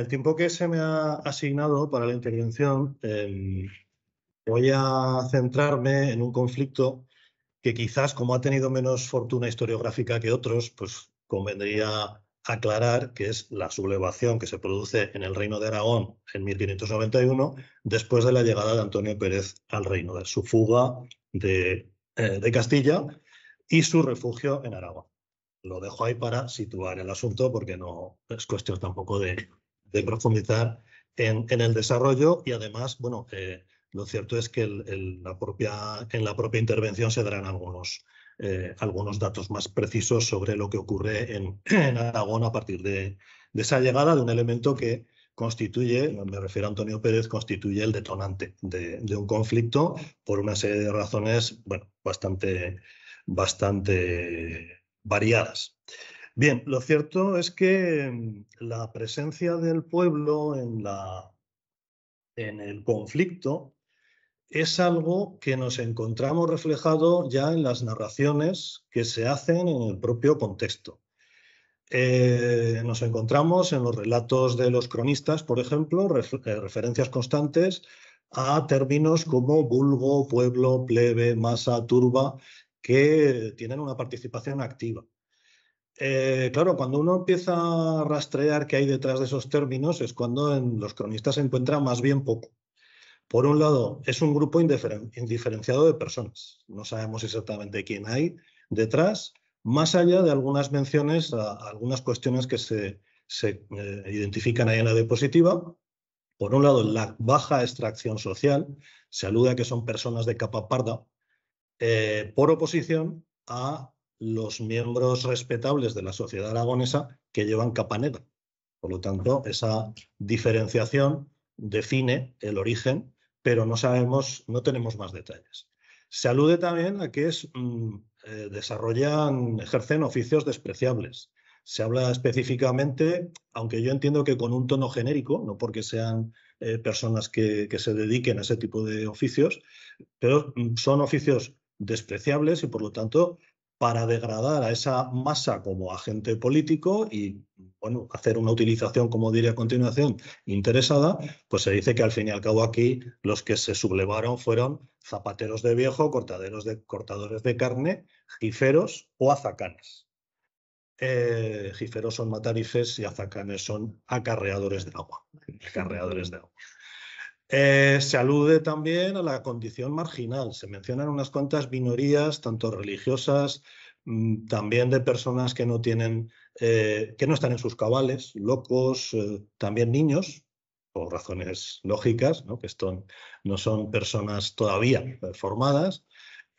el tiempo que se me ha asignado para la intervención, voy a centrarme en un conflicto que quizás, como ha tenido menos fortuna historiográfica que otros, pues convendría aclarar, que es la sublevación que se produce en el Reino de Aragón en 1591, después de la llegada de Antonio Pérez al reino, de su fuga de Castilla y su refugio en Aragón. Lo dejo ahí para situar el asunto, porque no es cuestión tampoco de profundizar en el desarrollo. Y además, bueno, lo cierto es que en la propia intervención se darán algunos datos más precisos sobre lo que ocurre en Aragón a partir de esa llegada de un elemento que constituye, me refiero a Antonio Pérez, constituye el detonante de un conflicto por una serie de razones, bueno, bastante variadas. Bien, lo cierto es que la presencia del pueblo en el conflicto es algo que nos encontramos reflejado ya en las narraciones que se hacen en el propio contexto. Nos encontramos en los relatos de los cronistas, por ejemplo, referencias constantes a términos como vulgo, pueblo, plebe, masa, turba, que tienen una participación activa. Claro, cuando uno empieza a rastrear qué hay detrás de esos términos es cuando en los cronistas se encuentra más bien poco. Por un lado, es un grupo indiferenciado de personas. No sabemos exactamente quién hay detrás, más allá de algunas menciones a algunas cuestiones que se identifican ahí en la diapositiva. Por un lado, la baja extracción social. Se alude a que son personas de capa parda, por oposición a los miembros respetables de la sociedad aragonesa que llevan capa negra. Por lo tanto, esa diferenciación define el origen, pero no tenemos más detalles. Se alude también a que ejercen oficios despreciables. Se habla específicamente, aunque yo entiendo que con un tono genérico, no porque sean personas que se dediquen a ese tipo de oficios, pero son oficios despreciables y, por lo tanto, para degradar a esa masa como agente político y, bueno, hacer una utilización, como diré a continuación, interesada, pues se dice que al fin y al cabo aquí los que se sublevaron fueron zapateros de viejo, cortadores de carne, jiferos o azacanes. Jiferos son matarifes y azacanes son acarreadores de agua. Se alude también a la condición marginal. Se mencionan unas cuantas minorías, tanto religiosas, también de personas que no están en sus cabales, locos, también niños, por razones lógicas, ¿no? Que no son personas todavía formadas.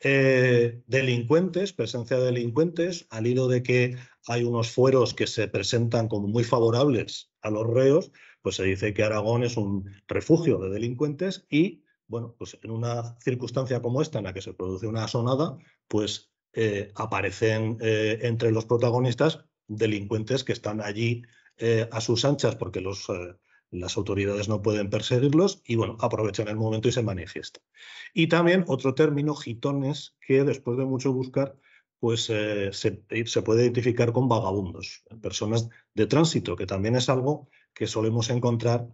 Delincuentes, presencia de delincuentes, al hilo de que hay unos fueros que se presentan como muy favorables a los reos, pues se dice que Aragón es un refugio de delincuentes y, bueno, pues en una circunstancia como esta, en la que se produce una asonada, pues aparecen entre los protagonistas delincuentes que están allí a sus anchas porque las autoridades no pueden perseguirlos y, bueno, aprovechan el momento y se manifiestan. Y también otro término, gitones, que después de mucho buscar, pues se puede identificar con vagabundos, personas de tránsito, que también es algo que solemos encontrar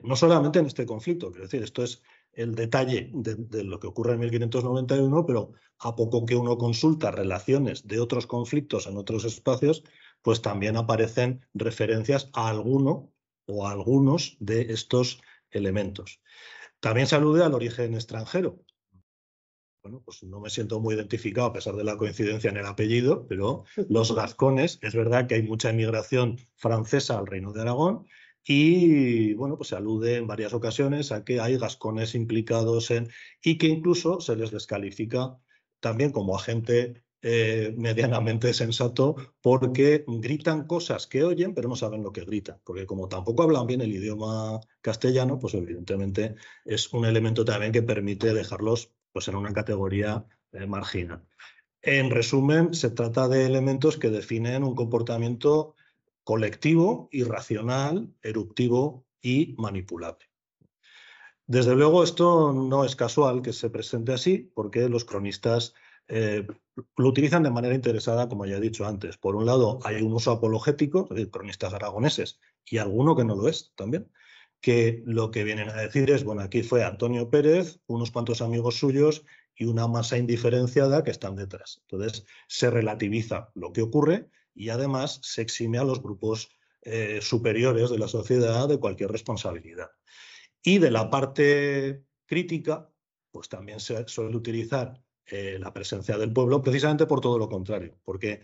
no solamente en este conflicto, quiero decir, esto es el detalle de lo que ocurre en 1591, pero a poco que uno consulta relaciones de otros conflictos en otros espacios, pues también aparecen referencias a alguno o a algunos de estos elementos. También se alude al origen extranjero. Bueno, pues no me siento muy identificado a pesar de la coincidencia en el apellido, pero los gascones, es verdad que hay mucha inmigración francesa al Reino de Aragón y, bueno, pues se alude en varias ocasiones a que hay gascones implicados y que incluso se les descalifica también como agente medianamente sensato porque gritan cosas que oyen pero no saben lo que gritan, porque como tampoco hablan bien el idioma castellano, pues evidentemente es un elemento también que permite dejarlos pues en una categoría marginal. En resumen, se trata de elementos que definen un comportamiento colectivo, irracional, eruptivo y manipulable. Desde luego, esto no es casual que se presente así, porque los cronistas lo utilizan de manera interesada, como ya he dicho antes. Por un lado, hay un uso apologético, es decir, cronistas aragoneses y alguno que no lo es también, que lo que vienen a decir es, bueno, aquí fue Antonio Pérez, unos cuantos amigos suyos y una masa indiferenciada que están detrás. Entonces, se relativiza lo que ocurre y además se exime a los grupos superiores de la sociedad de cualquier responsabilidad. Y de la parte crítica, pues también se suele utilizar la presencia del pueblo precisamente por todo lo contrario, porque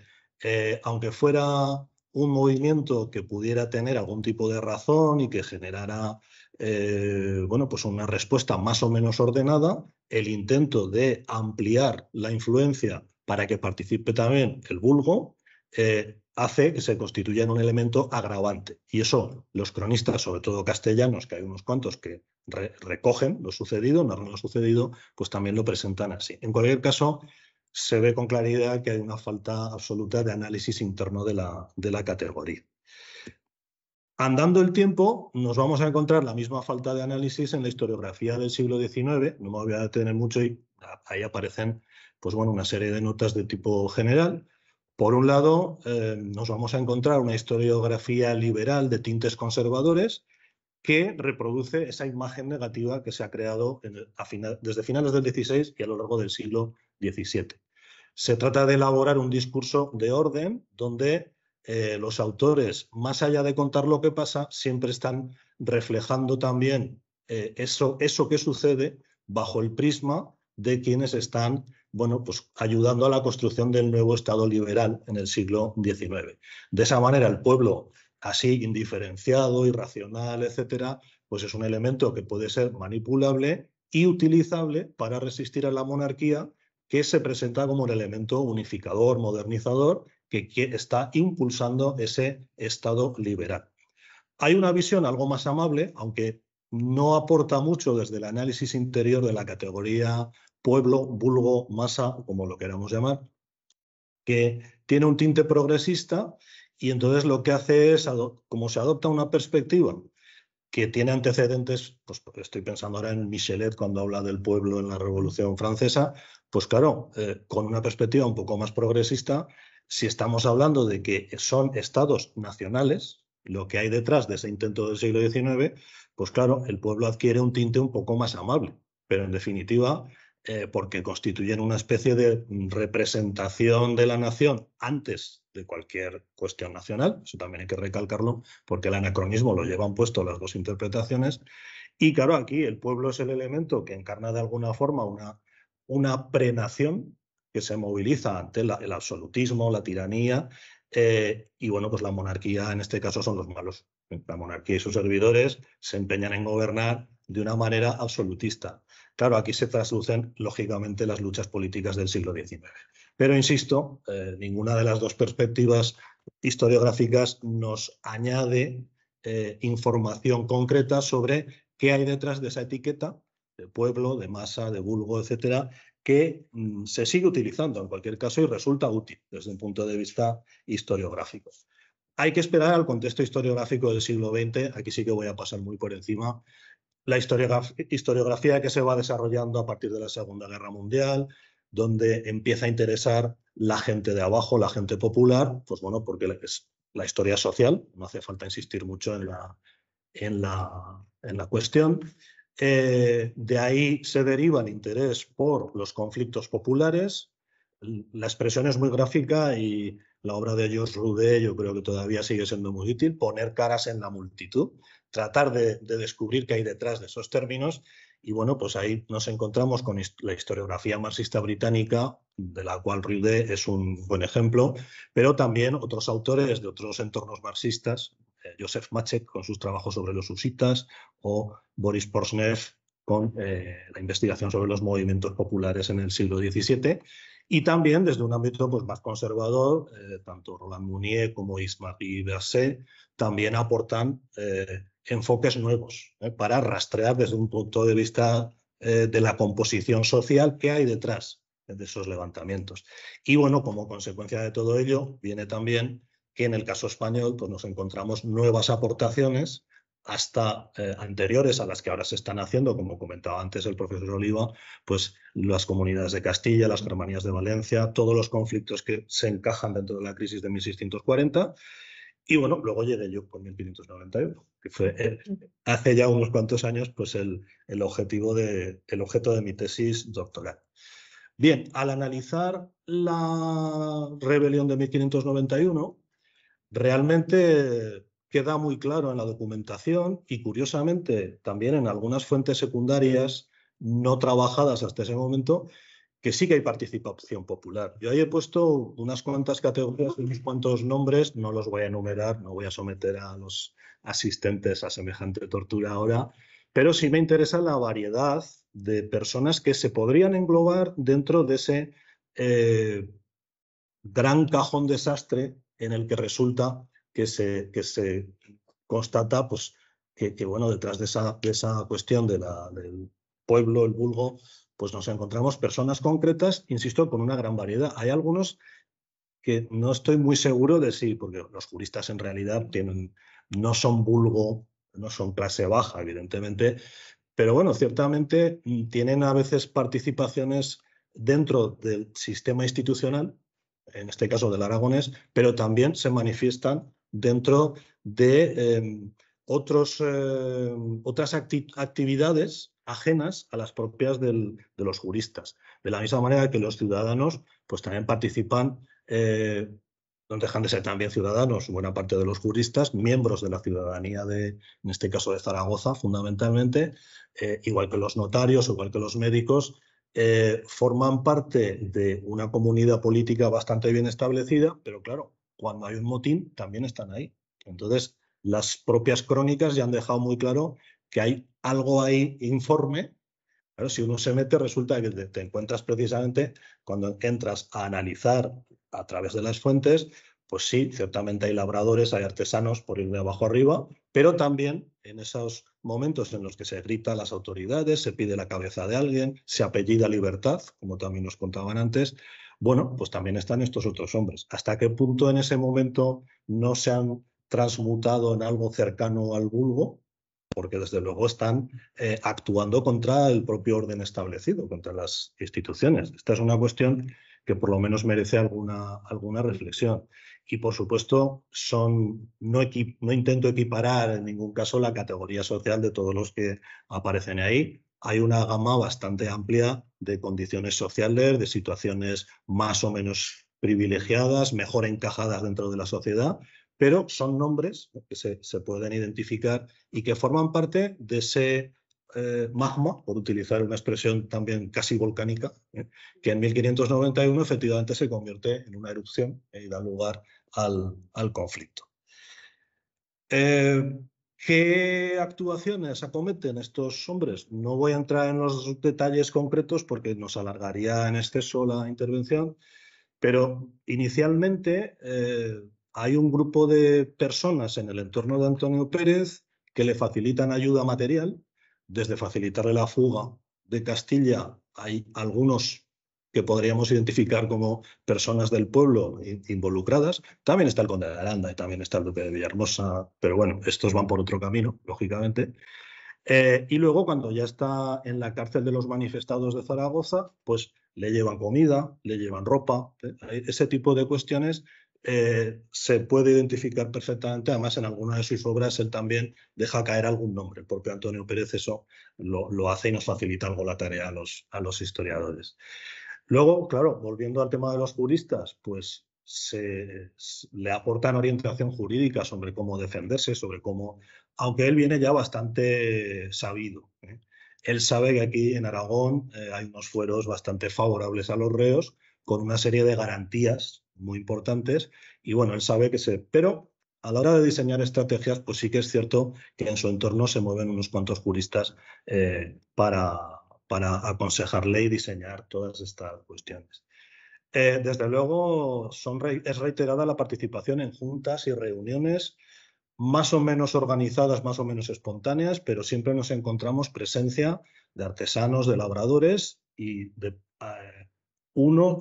aunque fuera un movimiento que pudiera tener algún tipo de razón y que generara bueno, pues una respuesta más o menos ordenada, el intento de ampliar la influencia para que participe también el vulgo hace que se constituya en un elemento agravante. Y eso los cronistas, sobre todo castellanos, que hay unos cuantos que recogen lo sucedido, narran lo sucedido, pues también lo presentan así. En cualquier caso, se ve con claridad que hay una falta absoluta de análisis interno de la categoría. Andando el tiempo, nos vamos a encontrar la misma falta de análisis en la historiografía del siglo XIX. No me voy a detener mucho y ahí aparecen pues bueno, una serie de notas de tipo general. Por un lado, nos vamos a encontrar una historiografía liberal de tintes conservadores que reproduce esa imagen negativa que se ha creado desde finales del XVI y a lo largo del siglo XVII. Se trata de elaborar un discurso de orden donde los autores, más allá de contar lo que pasa, siempre están reflejando también eso que sucede bajo el prisma de quienes están bueno, pues, ayudando a la construcción del nuevo Estado liberal en el siglo XIX. De esa manera, el pueblo, así indiferenciado, irracional, etcétera, pues es un elemento que puede ser manipulable y utilizable para resistir a la monarquía, que se presenta como un elemento unificador, modernizador, que está impulsando ese Estado liberal. Hay una visión algo más amable, aunque no aporta mucho desde el análisis interior de la categoría pueblo, vulgo, masa, como lo queramos llamar, que tiene un tinte progresista y entonces lo que hace es, como se adopta una perspectiva que tiene antecedentes, pues estoy pensando ahora en Michelet cuando habla del pueblo en la Revolución Francesa, pues claro, con una perspectiva un poco más progresista, si estamos hablando de que son estados nacionales, lo que hay detrás de ese intento del siglo XIX, pues claro, el pueblo adquiere un tinte un poco más amable, pero en definitiva, porque constituyen una especie de representación de la nación antes de cualquier cuestión nacional, eso también hay que recalcarlo, porque el anacronismo lo llevan puesto las dos interpretaciones, y claro, aquí el pueblo es el elemento que encarna de alguna forma una prenación que se moviliza ante el absolutismo, la tiranía, y bueno, pues la monarquía en este caso son los malos. La monarquía y sus servidores se empeñan en gobernar de una manera absolutista. Claro, aquí se traducen lógicamente las luchas políticas del siglo XIX. Pero insisto, ninguna de las dos perspectivas historiográficas nos añade información concreta sobre qué hay detrás de esa etiqueta de pueblo, de masa, de vulgo, etcétera, que se sigue utilizando en cualquier caso y resulta útil desde un punto de vista historiográfico. Hay que esperar al contexto historiográfico del siglo XX, aquí sí que voy a pasar muy por encima, la historiografía que se va desarrollando a partir de la Segunda Guerra Mundial, donde empieza a interesar la gente de abajo, la gente popular, pues bueno, porque es la historia social, no hace falta insistir mucho en la cuestión. De ahí se deriva el interés por los conflictos populares. La expresión es muy gráfica y la obra de Georges Roudet yo creo que todavía sigue siendo muy útil, poner caras en la multitud, tratar de descubrir qué hay detrás de esos términos y bueno, pues ahí nos encontramos con la historiografía marxista británica, de la cual Roudet es un buen ejemplo, pero también otros autores de otros entornos marxistas, Joseph Maček con sus trabajos sobre los husitas o Boris Porsnev con la investigación sobre los movimientos populares en el siglo XVII y también desde un ámbito pues, más conservador, tanto Roland Mounier como Yves-Marie Berset también aportan enfoques nuevos para rastrear desde un punto de vista de la composición social que hay detrás de esos levantamientos. Y bueno, como consecuencia de todo ello, viene también que en el caso español pues nos encontramos nuevas aportaciones hasta anteriores a las que ahora se están haciendo, como comentaba antes el profesor Oliva, pues las comunidades de Castilla, las Germanías de Valencia, todos los conflictos que se encajan dentro de la crisis de 1640 Y bueno, luego llegué yo con 1591, que fue hace ya unos cuantos años pues el objeto de mi tesis doctoral. Bien, al analizar la rebelión de 1591, realmente queda muy claro en la documentación y, curiosamente, también en algunas fuentes secundarias no trabajadas hasta ese momento, que sí que hay participación popular. Yo ahí he puesto unas cuantas categorías, unos cuantos nombres, no los voy a enumerar, no voy a someter a los asistentes a semejante tortura ahora, pero sí me interesa la variedad de personas que se podrían englobar dentro de ese gran cajón desastre en el que resulta que se constata pues, que bueno, detrás de esa cuestión del pueblo, el vulgo, pues nos encontramos personas concretas, insisto, con una gran variedad. Hay algunos que no estoy muy seguro de si, porque los juristas en realidad no son vulgo, no son clase baja, evidentemente, pero bueno, ciertamente tienen a veces participaciones dentro del sistema institucional, en este caso del aragonés, pero también se manifiestan dentro de otras actividades ajenas a las propias de los juristas. De la misma manera que los ciudadanos pues también participan, no dejan de ser también ciudadanos, buena parte de los juristas, miembros de la ciudadanía en este caso de Zaragoza, fundamentalmente, igual que los notarios, igual que los médicos, forman parte de una comunidad política bastante bien establecida, pero claro, cuando hay un motín también están ahí. Entonces, las propias crónicas ya han dejado muy claro que hay algo ahí informe. Claro, si uno se mete, resulta que te encuentras precisamente cuando entras a analizar a través de las fuentes, pues sí, ciertamente hay labradores, hay artesanos por ir de abajo arriba, pero también en esos momentos en los que se grita a las autoridades, se pide la cabeza de alguien, se apellida libertad, como también nos contaban antes, bueno, pues también están estos otros hombres. ¿Hasta qué punto en ese momento no se han transmutado en algo cercano al vulgo? Porque desde luego están actuando contra el propio orden establecido, contra las instituciones. Esta es una cuestión que por lo menos merece alguna reflexión. Y por supuesto, no intento equiparar en ningún caso la categoría social de todos los que aparecen ahí. Hay una gama bastante amplia de condiciones sociales, de situaciones más o menos privilegiadas, mejor encajadas dentro de la sociedad, pero son nombres que se pueden identificar y que forman parte de ese magma, por utilizar una expresión también casi volcánica, que en 1591 efectivamente se convierte en una erupción y da lugar al conflicto. ¿Qué actuaciones acometen estos hombres? No voy a entrar en los detalles concretos porque nos alargaría en exceso la intervención, pero inicialmente hay un grupo de personas en el entorno de Antonio Pérez que le facilitan ayuda material, desde facilitarle la fuga de Castilla. Hay algunos que podríamos identificar como personas del pueblo involucradas. También está el conde de Aranda y también está el duque de Villahermosa, pero bueno, estos van por otro camino, lógicamente. Y luego, cuando ya está en la cárcel de los manifestados de Zaragoza, pues le llevan comida, le llevan ropa. Ese tipo de cuestiones se puede identificar perfectamente. Además, en alguna de sus obras él también deja caer algún nombre. El propio Antonio Pérez eso lo hace y nos facilita algo la tarea a los historiadores. Luego, claro, volviendo al tema de los juristas, pues le aportan orientación jurídica sobre cómo defenderse, sobre cómo, aunque él viene ya bastante sabido. Él sabe que aquí en Aragón hay unos fueros bastante favorables a los reos, con una serie de garantías muy importantes, y bueno, él sabe Pero a la hora de diseñar estrategias, pues sí que es cierto que en su entorno se mueven unos cuantos juristas para aconsejarle y diseñar todas estas cuestiones. Desde luego, es reiterada la participación en juntas y reuniones más o menos organizadas, más o menos espontáneas, pero siempre nos encontramos presencia de artesanos, de labradores y de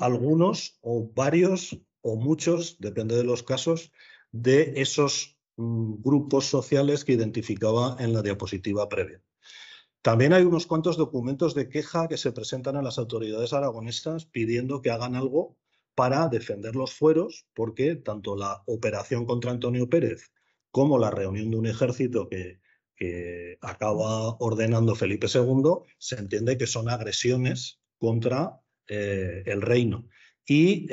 algunos o varios o muchos, depende de los casos, de esos grupos sociales que identificaba en la diapositiva previa. También hay unos cuantos documentos de queja que se presentan a las autoridades aragonesas pidiendo que hagan algo para defender los fueros, porque tanto la operación contra Antonio Pérez como la reunión de un ejército que acaba ordenando Felipe II, se entiende que son agresiones contra el reino. Y,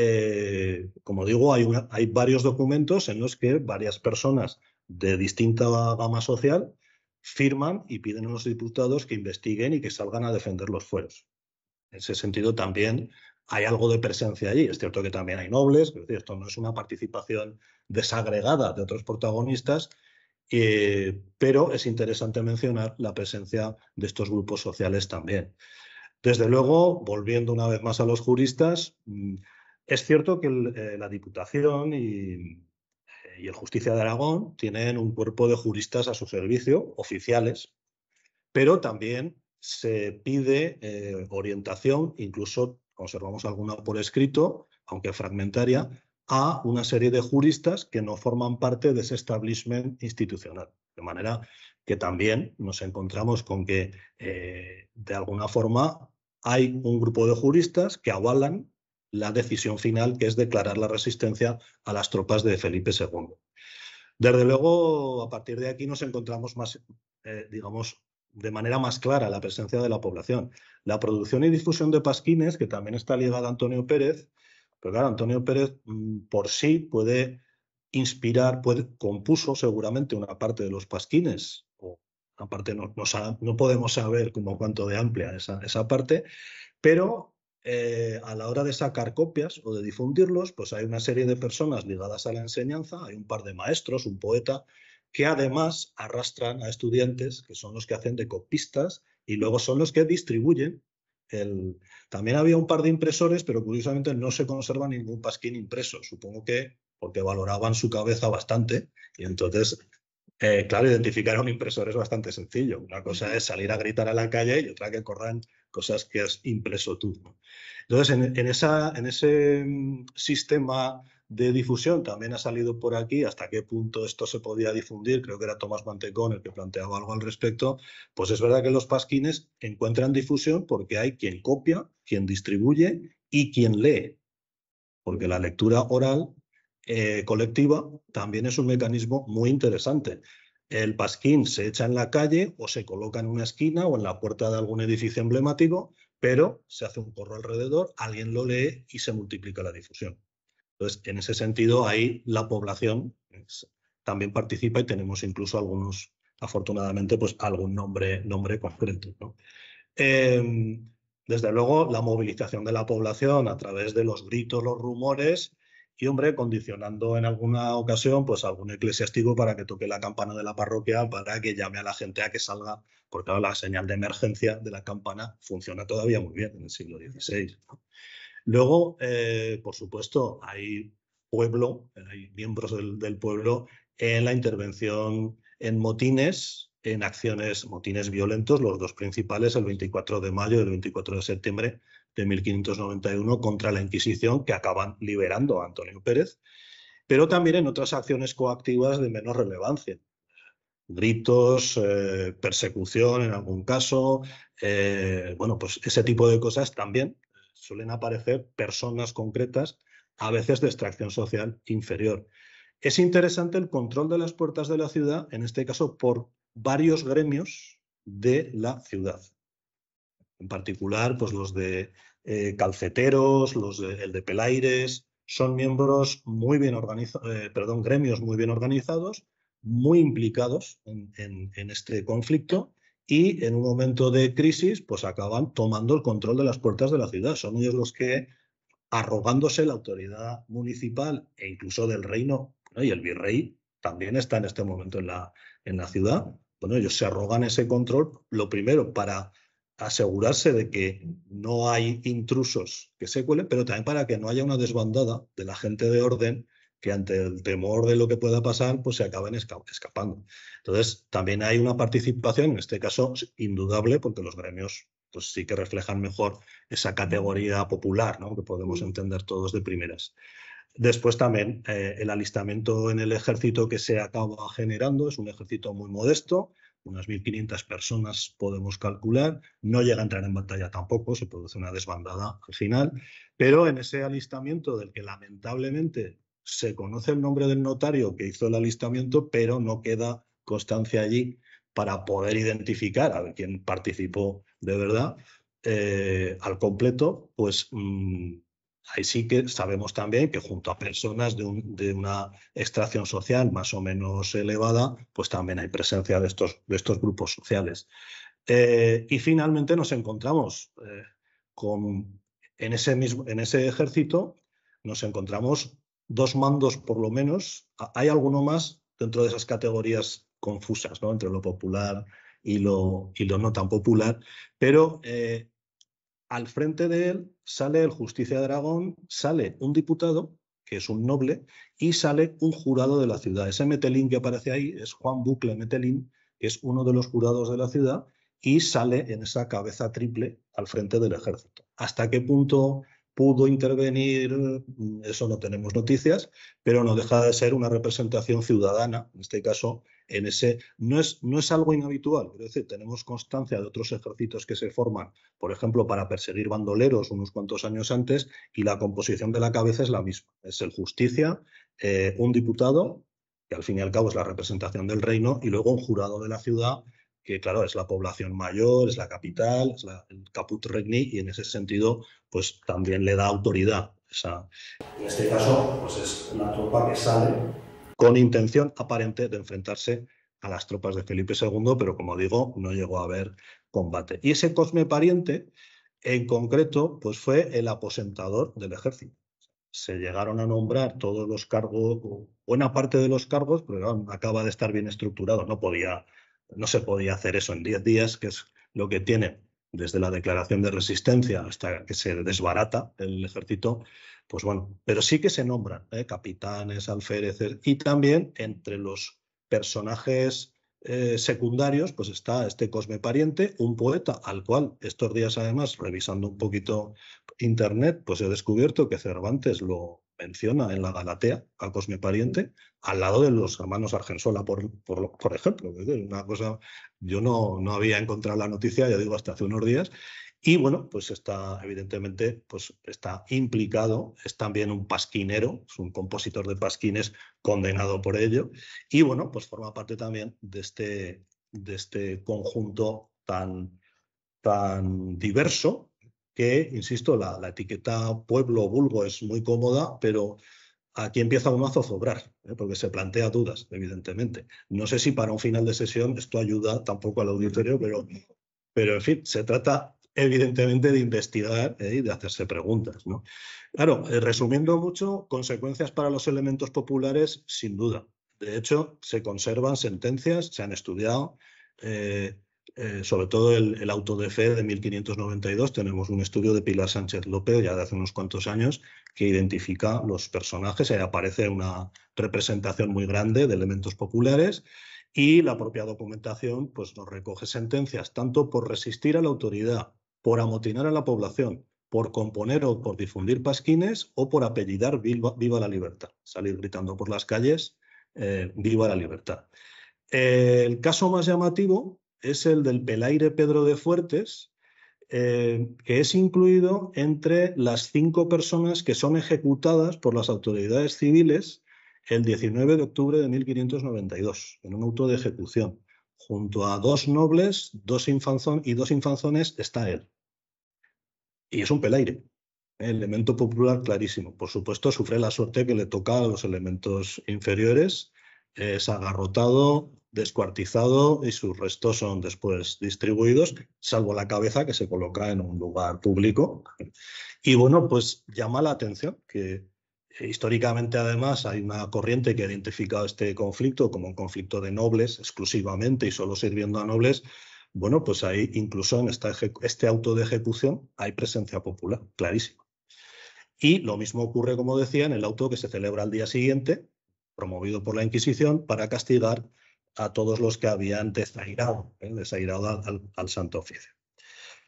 como digo, hay varios documentos en los que varias personas de distinta gama social firman y piden a los diputados que investiguen y que salgan a defender los fueros. En ese sentido también hay algo de presencia allí. Es cierto que también hay nobles, es decir, esto no es una participación desagregada de otros protagonistas, pero es interesante mencionar la presencia de estos grupos sociales también. Desde luego, volviendo una vez más a los juristas, es cierto que la Diputación y el Justicia de Aragón tienen un cuerpo de juristas a su servicio, oficiales, pero también se pide orientación, incluso conservamos alguna por escrito, aunque fragmentaria, a una serie de juristas que no forman parte de ese establishment institucional. De manera que también nos encontramos con que, de alguna forma, hay un grupo de juristas que avalan la decisión final, que es declarar la resistencia a las tropas de Felipe II. Desde luego, a partir de aquí nos encontramos más, digamos, de manera más clara la presencia de la población. La producción y difusión de pasquines, que también está ligada a Antonio Pérez, pero claro, Antonio Pérez por sí puede inspirar, compuso seguramente una parte de los pasquines, o una parte no podemos saber como cuánto de amplia esa parte, pero a la hora de sacar copias o de difundirlos, pues hay una serie de personas ligadas a la enseñanza, hay un par de maestros, un poeta, que además arrastran a estudiantes, que son los que hacen de copistas y luego son los que distribuyen. También había un par de impresores, pero curiosamente no se conserva ningún pasquín impreso, supongo que porque valoraban su cabeza bastante y entonces... claro, identificar a un impresor es bastante sencillo. Una cosa es salir a gritar a la calle y otra que corran cosas que has impreso tú, ¿no? Entonces, en ese sistema de difusión también ha salido por aquí hasta qué punto esto se podía difundir. Creo que era Tomás Mantecón el que planteaba algo al respecto. Pues es verdad que los pasquines encuentran difusión porque hay quien copia, quien distribuye y quien lee. Porque la lectura oral colectiva también es un mecanismo muy interesante. El pasquín se echa en la calle o se coloca en una esquina o en la puerta de algún edificio emblemático, pero se hace un corro alrededor, alguien lo lee y se multiplica la difusión. Entonces, en ese sentido, ahí la población también participa y tenemos incluso algunos, afortunadamente, pues algún nombre concreto, ¿no? Desde luego, la movilización de la población a través de los gritos, los rumores y, hombre, condicionando en alguna ocasión pues algún eclesiástico para que toque la campana de la parroquia para que llame a la gente a que salga, porque claro, la señal de emergencia de la campana funciona todavía muy bien en el siglo XVI, ¿no? Luego, por supuesto, hay miembros del pueblo en la intervención en motines, en acciones, motines violentos, los dos principales, el 24 de mayo y el 24 de septiembre de 1591, contra la Inquisición, que acaban liberando a Antonio Pérez, pero también en otras acciones coactivas de menor relevancia. Gritos, persecución en algún caso, bueno, pues ese tipo de cosas también suelen aparecer personas concretas, a veces de extracción social inferior. Es interesante el control de las puertas de la ciudad, en este caso por varios gremios de la ciudad. En particular, pues los de calceteros, el de pelaires, son miembros muy bien organizados, gremios muy bien organizados, muy implicados en este conflicto y en un momento de crisis, pues acaban tomando el control de las puertas de la ciudad. Son ellos los que, arrogándose la autoridad municipal e incluso del reino, ¿no? Y el virrey también está en este momento en la ciudad. Bueno, ellos se arrogan ese control, lo primero para asegurarse de que no hay intrusos que se cuelen, pero también para que no haya una desbandada de la gente de orden que ante el temor de lo que pueda pasar, pues se acaben escapando. Entonces, también hay una participación, en este caso indudable, porque los gremios pues sí que reflejan mejor esa categoría popular, ¿no? Que podemos entender todos de primeras. Después también el alistamiento en el ejército que se acaba generando es un ejército muy modesto, unas 1.500 personas podemos calcular, no llega a entrar en batalla tampoco, se produce una desbandada al final, pero en ese alistamiento del que lamentablemente se conoce el nombre del notario que hizo el alistamiento, pero no queda constancia allí para poder identificar a quién participó de verdad al completo, pues ahí sí que sabemos también que junto a personas de una extracción social más o menos elevada, pues también hay presencia de estos grupos sociales. Y finalmente nos encontramos en ese ejército, nos encontramos dos mandos por lo menos. Hay alguno más dentro de esas categorías confusas, ¿no? Entre lo popular y lo no tan popular, pero al frente de él sale el Justicia de Aragón, sale un diputado, que es un noble, y sale un jurado de la ciudad. Ese Metelín que aparece ahí es Juan Bucle Metelín, que es uno de los jurados de la ciudad, y sale en esa cabeza triple al frente del ejército. ¿Hasta qué punto pudo intervenir? Eso no tenemos noticias, pero no deja de ser una representación ciudadana, en este caso, no es algo inhabitual. Es decir, tenemos constancia de otros ejércitos que se forman, por ejemplo, para perseguir bandoleros unos cuantos años antes, y la composición de la cabeza es la misma. Es el Justicia, un diputado, que al fin y al cabo es la representación del reino, y luego un jurado de la ciudad, que claro, es la población mayor, es la capital, es el caput regni, y en ese sentido pues también le da autoridad. En este caso, pues es una tropa que sale con intención aparente de enfrentarse a las tropas de Felipe II, pero como digo, no llegó a haber combate. Y ese Cosme Pariente, en concreto, pues fue el aposentador del ejército. Se llegaron a nombrar todos los cargos, buena parte de los cargos, pero acaba de estar bien estructurado. No se podía hacer eso en 10 días, que es lo que tiene desde la declaración de resistencia hasta que se desbarata el ejército. Pues bueno, pero sí que se nombran capitanes, alféreces, y también entre los personajes secundarios pues está este Cosme Pariente, un poeta al cual estos días además, revisando un poquito internet, pues he descubierto que Cervantes lo menciona en la Galatea, a Cosme Pariente, al lado de los hermanos Argensola, por ejemplo. Es decir, una cosa, yo no había encontrado la noticia, ya digo, hasta hace unos días. Y bueno, pues está, evidentemente, pues está implicado, es también un pasquinero, es un compositor de pasquines condenado por ello. Y bueno, pues forma parte también de este conjunto tan diverso que, insisto, la etiqueta pueblo o vulgo es muy cómoda, pero aquí empieza uno a zozobrar, porque se plantea dudas, evidentemente. No sé si para un final de sesión esto ayuda tampoco al auditorio, pero en fin, se trata evidentemente de investigar y de hacerse preguntas, ¿no? Claro, resumiendo mucho, consecuencias para los elementos populares, sin duda. De hecho, se conservan sentencias, se han estudiado, sobre todo el auto de fe de 1592. Tenemos un estudio de Pilar Sánchez López, ya de hace unos cuantos años, que identifica los personajes. Ahí aparece una representación muy grande de elementos populares. Y la propia documentación pues, nos recoge sentencias tanto por resistir a la autoridad, por amotinar a la población, por componer o por difundir pasquines, o por apellidar viva la libertad, salir gritando por las calles, viva la libertad. El caso más llamativo es el del Pelaire Pedro de Fuertes, que es incluido entre las 5 personas que son ejecutadas por las autoridades civiles el 19 de octubre de 1592, en un auto de ejecución. Junto a 2 nobles y 2 infanzones está él. Y es un Pelaire, elemento popular clarísimo. Por supuesto, sufre la suerte que le toca a los elementos inferiores. Es agarrotado, descuartizado, y sus restos son después distribuidos, salvo la cabeza, que se coloca en un lugar público. Y bueno, pues llama la atención que históricamente además hay una corriente que ha identificado este conflicto como un conflicto de nobles exclusivamente y solo sirviendo a nobles. Bueno, pues ahí incluso en este auto de ejecución hay presencia popular, clarísima. Y lo mismo ocurre, como decía, en el auto que se celebra al día siguiente, promovido por la Inquisición, para castigar a todos los que habían desairado al Santo Oficio.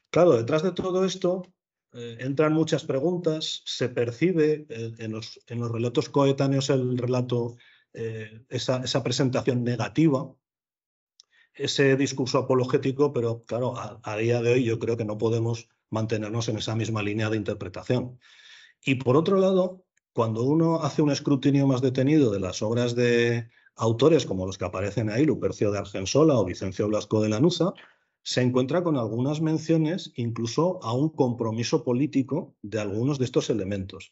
Claro, detrás de todo esto entran muchas preguntas. Se percibe en los relatos coetáneos el relato, esa presentación negativa. ese discurso apologético, pero claro, a día de hoy yo creo que no podemos mantenernos en esa misma línea de interpretación. Y por otro lado, cuando uno hace un escrutinio más detenido de las obras de autores como los que aparecen ahí, Lupercio de Argensola o Vicencio Blasco de Lanuza, se encuentra con algunas menciones incluso a un compromiso político de algunos de estos elementos.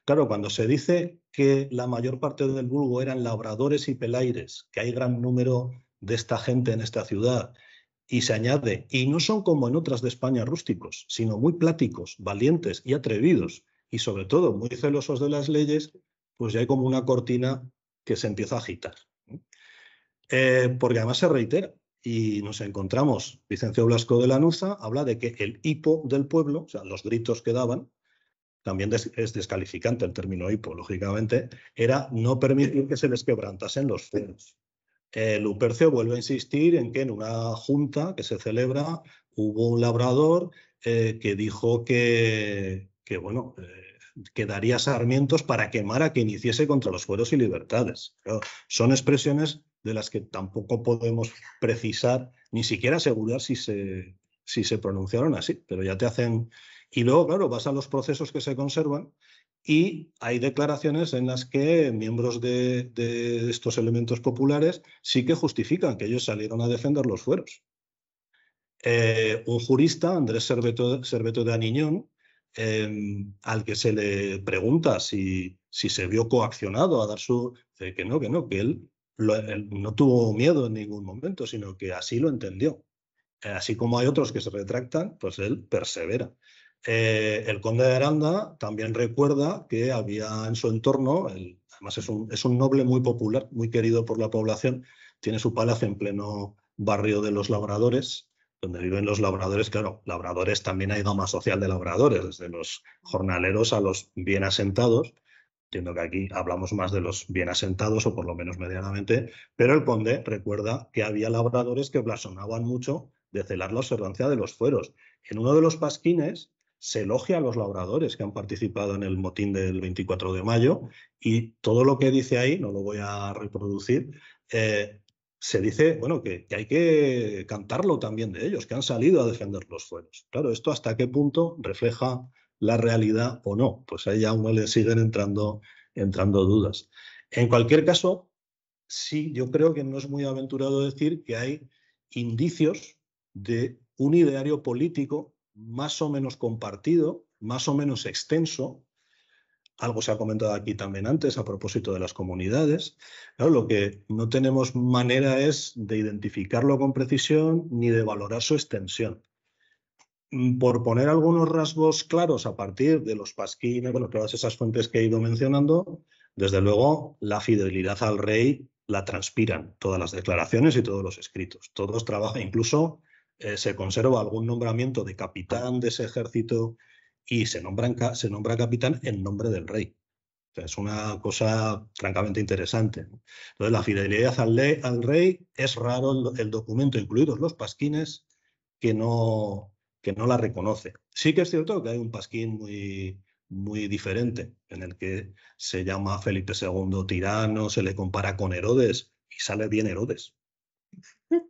Claro, cuando se dice que la mayor parte del vulgo eran labradores y pelaires, que hay gran número de esta gente en esta ciudad, y se añade, y no son como en otras de España rústicos, sino muy pláticos, valientes y atrevidos, y sobre todo muy celosos de las leyes, pues ya hay como una cortina que se empieza a agitar. Porque además se reitera, y nos encontramos, Vicencio Blasco de Lanuza habla de que el hipo del pueblo, o sea, los gritos que daban, también es descalificante el término hipo, lógicamente, era no permitir que se les quebrantasen los frenos. Lupercio vuelve a insistir en que en una junta que se celebra hubo un labrador que dijo bueno, que daría sarmientos para quemar a quien hiciese contra los fueros y libertades. Claro, son expresiones de las que tampoco podemos precisar, ni siquiera asegurar si se pronunciaron así, pero ya te hacen... Y luego, claro, vas a los procesos que se conservan y hay declaraciones en las que miembros de estos elementos populares sí que justifican que ellos salieron a defender los fueros. Un jurista, Andrés Serveto de Aniñón, al que se le pregunta si se vio coaccionado a dar su... Dice que no, que él no tuvo miedo en ningún momento, sino que así lo entendió. Así como hay otros que se retractan, pues él persevera. El conde de Aranda también recuerda que había en su entorno, además es un noble muy popular, muy querido por la población, tiene su palacio en pleno barrio de los labradores, donde viven los labradores. Claro, labradores, también hay gama social de labradores, desde los jornaleros a los bien asentados. Entiendo que aquí hablamos más de los bien asentados, o por lo menos medianamente, pero el conde recuerda que había labradores que blasonaban mucho de celar la observancia de los fueros. En uno de los pasquines se elogia a los labradores que han participado en el motín del 24 de mayo, y todo lo que dice ahí, no lo voy a reproducir, se dice, bueno, que hay que cantarlo también de ellos, que han salido a defender los fueros. Claro, ¿esto hasta qué punto refleja la realidad o no? Pues ahí a uno le siguen entrando dudas. En cualquier caso, sí, yo creo que no es muy aventurado decir que hay indicios de un ideario político más o menos compartido, más o menos extenso. Algo se ha comentado aquí también antes a propósito de las comunidades. Claro, lo que no tenemos manera es de identificarlo con precisión ni de valorar su extensión. Por poner algunos rasgos claros a partir de los pasquines, bueno, todas esas fuentes que he ido mencionando, desde luego la fidelidad al rey la transpiran todas las declaraciones y todos los escritos. Todos trabajan, incluso se conserva algún nombramiento de capitán de ese ejército y se nombra capitán en nombre del rey. O sea, es una cosa francamente interesante. Entonces, la fidelidad al rey, es raro el documento, incluidos los pasquines, que no la reconoce. Sí que es cierto que hay un pasquín muy diferente, en el que se llama Felipe II tirano, se le compara con Herodes, y sale bien Herodes.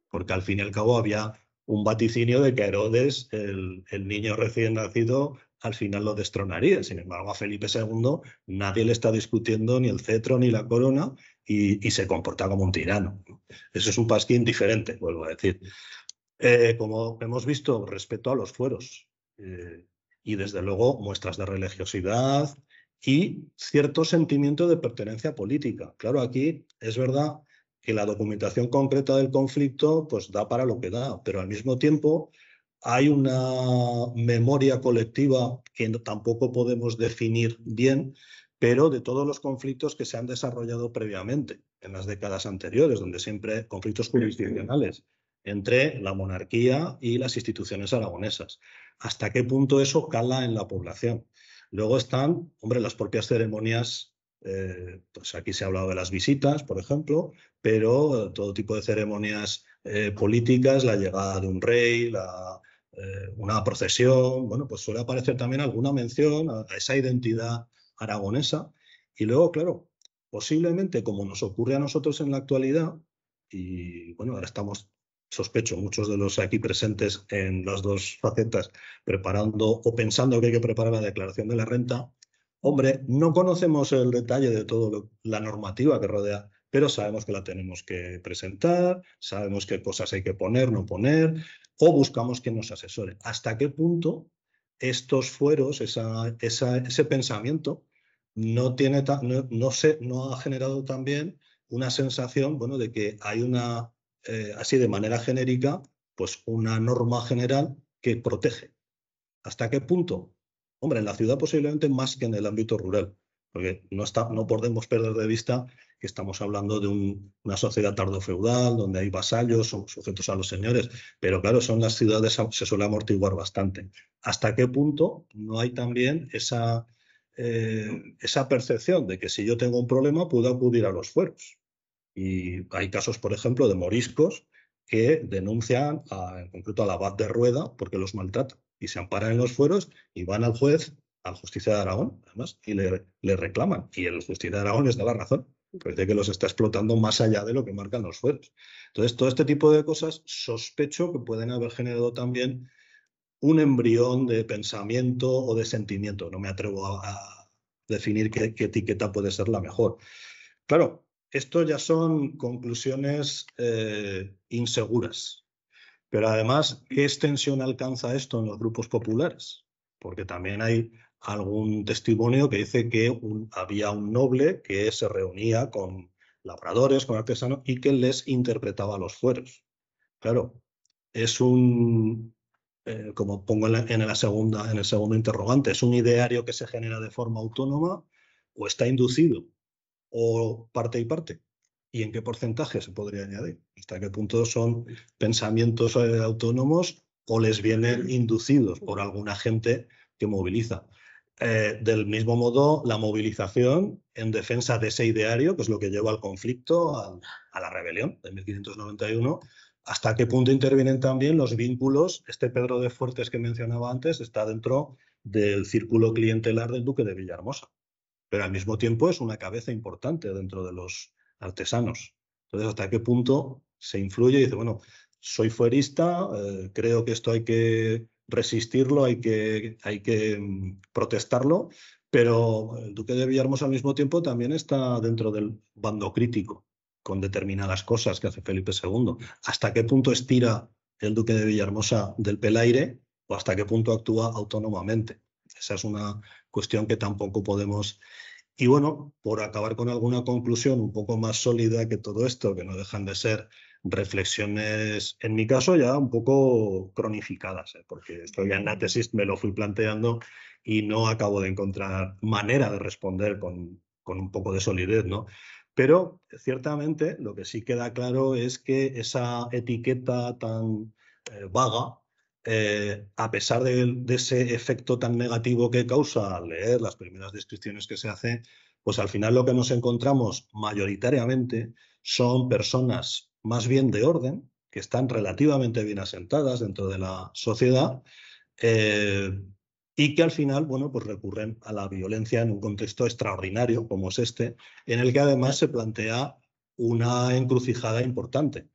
Porque al fin y al cabo había un vaticinio de que Herodes, el niño recién nacido, al final lo destronaría. Sin embargo, a Felipe II nadie le está discutiendo ni el cetro ni la corona, y se comporta como un tirano. Eso es un pasquín diferente, vuelvo a decir. Como hemos visto, respeto a los fueros, y desde luego muestras de religiosidad y cierto sentimiento de pertenencia política. Claro, aquí es verdad que la documentación concreta del conflicto pues da para lo que da, pero al mismo tiempo hay una memoria colectiva que tampoco podemos definir bien, pero de todos los conflictos que se han desarrollado previamente en las décadas anteriores, donde siempre conflictos jurisdiccionales entre la monarquía y las instituciones aragonesas. ¿Hasta qué punto eso cala en la población? Luego están, hombre, las propias ceremonias. Pues aquí se ha hablado de las visitas, por ejemplo, pero todo tipo de ceremonias políticas, la llegada de un rey, una procesión, bueno, pues suele aparecer también alguna mención a esa identidad aragonesa. Y luego, claro, posiblemente, como nos ocurre a nosotros en la actualidad, y bueno, ahora estamos sospecho, muchos de los aquí presentes en las dos facetas, preparando o pensando que hay que preparar la declaración de la renta, hombre, no conocemos el detalle de toda la normativa que rodea, pero sabemos que la tenemos que presentar, sabemos qué cosas hay que poner, no poner, o buscamos quien nos asesore. ¿Hasta qué punto estos fueros, ese pensamiento, no ha generado también una sensación, bueno, de que hay una, así de manera genérica, pues una norma general que protege? ¿Hasta qué punto? Hombre, en la ciudad posiblemente más que en el ámbito rural, porque no podemos perder de vista que estamos hablando de una sociedad tardofeudal, donde hay vasallos, son sujetos a los señores, pero claro, son las ciudades, se suele amortiguar bastante. ¿Hasta qué punto no hay también esa percepción de que si yo tengo un problema puedo acudir a los fueros? Y hay casos, por ejemplo, de moriscos que denuncian en concreto al abad de Rueda porque los maltrata y se amparan en los fueros y van al juez, al Justicia de Aragón, además, y le reclaman. Y el Justicia de Aragón les da la razón. Parece que los está explotando más allá de lo que marcan los fueros. Entonces, todo este tipo de cosas sospecho que pueden haber generado también un embrión de pensamiento o de sentimiento. No me atrevo a definir qué etiqueta puede ser la mejor. Claro, esto ya son conclusiones inseguras. Pero además, ¿qué extensión alcanza esto en los grupos populares? Porque también hay algún testimonio que dice que había un noble que se reunía con labradores, con artesanos y que les interpretaba los fueros. Claro, es como pongo en el segundo interrogante, ¿es un ideario que se genera de forma autónoma o está inducido? ¿O parte y parte? ¿Y en qué porcentaje se podría añadir? ¿Hasta qué punto son pensamientos autónomos o les vienen inducidos por alguna gente que moviliza? Del mismo modo, la movilización en defensa de ese ideario, que es lo que lleva al conflicto, a la rebelión de 1591, ¿hasta qué punto intervienen también los vínculos? Este Pedro de Fuertes que mencionaba antes está dentro del círculo clientelar del duque de Villahermosa, pero al mismo tiempo es una cabeza importante dentro de los artesanos. Entonces, ¿hasta qué punto se influye? Y dice, bueno, soy fuerista, creo que esto hay que resistirlo, hay que protestarlo, pero el duque de Villahermosa al mismo tiempo también está dentro del bando crítico con determinadas cosas que hace Felipe II. ¿Hasta qué punto estira el duque de Villahermosa del pelaire o hasta qué punto actúa autónomamente? Esa es una cuestión que tampoco podemos. Y bueno, por acabar con alguna conclusión un poco más sólida que todo esto, que no dejan de ser reflexiones, en mi caso ya un poco cronificadas, porque esto ya en la tesis me lo fui planteando y no acabo de encontrar manera de responder con un poco de solidez, ¿no? Pero ciertamente lo que sí queda claro es que esa etiqueta tan vaga, a pesar de ese efecto tan negativo que causa al leer las primeras descripciones que se hacen, pues al final lo que nos encontramos mayoritariamente son personas más bien de orden, que están relativamente bien asentadas dentro de la sociedad y que al final, bueno, pues recurren a la violencia en un contexto extraordinario como es este, en el que además se plantea una encrucijada importante: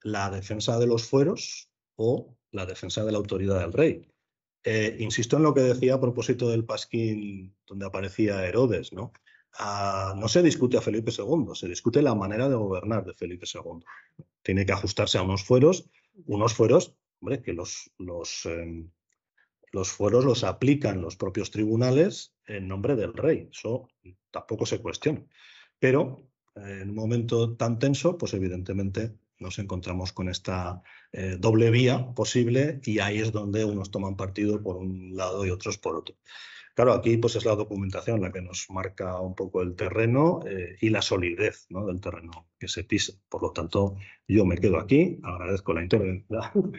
la defensa de los fueros o la defensa de la autoridad del rey. Insisto en lo que decía a propósito del pasquín donde aparecía Herodes, ¿no? No se discute a Felipe II, se discute la manera de gobernar de Felipe II. Tiene que ajustarse a unos fueros, hombre, que los fueros los aplican los propios tribunales en nombre del rey. Eso tampoco se cuestiona. Pero en un momento tan tenso, pues evidentemente nos encontramos con esta doble vía posible y ahí es donde unos toman partido por un lado y otros por otro. Claro, aquí pues es la documentación la que nos marca un poco el terreno y la solidez, ¿no?, del terreno que se pisa. Por lo tanto, yo me quedo aquí, agradezco la intervención.